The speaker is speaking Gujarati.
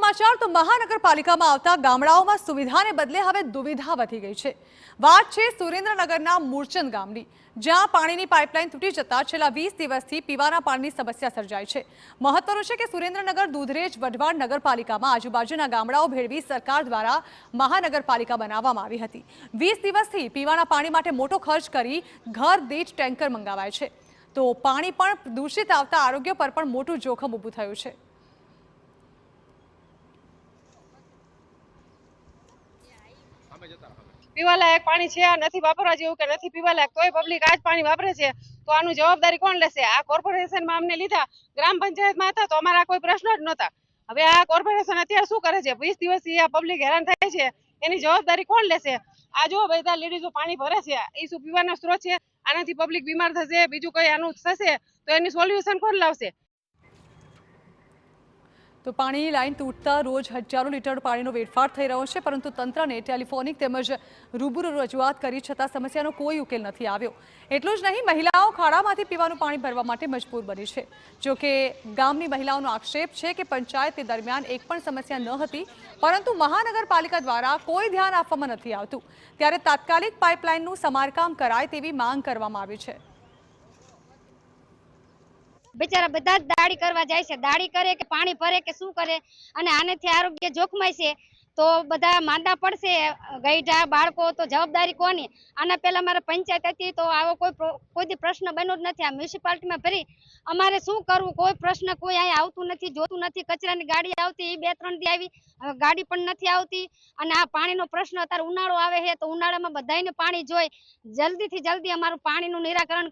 समाचार तो महानगरपालिकाમાં આવતા ગામડાઓમાં સુવિધાને બદલે હવે દુવિધા વધી ગઈ છે। વાત છે સુરેન્દ્રનગરના મૂળચંદ ગામની, જ્યાં પાણીની પાઇપલાઇન તૂટી જતા છેલ્લા 20 દિવસથી પીવાના પાણીની સમસ્યા સર્જાઈ છે। મહત્વનું છે કે સુરેન્દ્રનગર દૂધરેજ વઢવાણ નગરપાલિકામાં આજુબાજુના ગામડાઓ ભેળવી સરકાર દ્વારા મહાનગરપાલિકા બનાવવામાં આવી હતી। 20 દિવસથી પીવાના પાણી માટે મોટો ખર્ચ કરી ઘર દીઠ ટેન્કર મંગાવાય છે, તો પાણી પણ દૂષિત આવતા આરોગ્ય પર પણ મોટું જોખમ ઊભું થયું છે। પીવાલાયક પાણી છે નથી વાપરવા જેવું કે નથી પીવાલાયક, તોય પબ્લિક આજ પાણી વાપરે છે। તો આનું જવાબદારી કોણ લેશે? આ કોર્પોરેશનમાં અમને લીધા, ગ્રામ પંચાયતમાં હતા તો અમારા કોઈ પ્રશ્ન જ નહોતા। હવે આ કોર્પોરેશન અત્યારે શું કરે છે? 20 દિવસથી આ પબ્લિક હેરાન થાય છે, એની જવાબદારી કોણ લેશે? આ જો બધા લેડીઝો પાણી ભરે છે, એ શું પીવાનો સ્ત્રોત છે? આનાથી પબ્લિક બીમાર થશે, બીજું કઈ આનું થશે તો એની સોલ્યુશન કોણ લાવશે? તો પાણીની લાઇન તૂટતા રોજ હજારો લીટર પાણીનો વેડફાટ થઈ રહ્યો છે, પરંતુ તંત્રને ટેલિફોનિક તેમજ રૂબરૂ રજૂઆત કરી છતાં સમસ્યાનો કોઈ ઉકેલ નથી આવ્યો। એટલું જ નહીં, મહિલાઓ ખાડામાંથી પીવાનું પાણી ભરવા માટે મજબૂર બની છે। જો કે ગામની મહિલાઓનો આક્ષેપ છે કે પંચાયત તે દરમિયાન એક પણ સમસ્યા ન હતી, પરંતુ મહાનગરપાલિકા દ્વારા કોઈ ધ્યાન આપવામાં નથી આવતું। ત્યારે તાત્કાલિક પાઇપલાઇનનું સમારકામ કરાય તેવી માંગ કરવામાં આવી છે। बेचारा बधा दाड़ी करवा जाए छे, दाड़ी करे के पानी भरे के शुं करे अने आनेथी आरोग्य जोखमाय छे तो बधा मांदा पड़शे। गईढा बाळको तो जवाबदारी कोनी? आना पहेला मारे पंचायत हती तो आवो कोई प्रश्न बन्यो ज नथी। आ म्युनिसिपालिटी में भरी अमारे शुं करवुं? कोई प्रश्न कोई अहीं आवतुं नथी, जोतुं नथी। कचरानी गाड़ी आवती, ई 2-3 दी आवी, गाड़ी पण नथी आवती। अने आ पाणीनो प्रश्न अत्यारे उनाळो आवे छे तो उनाळामां बधायने पाणी जोई। जल्दी थी जल्दी अमारुं पाणीनुं निराकरण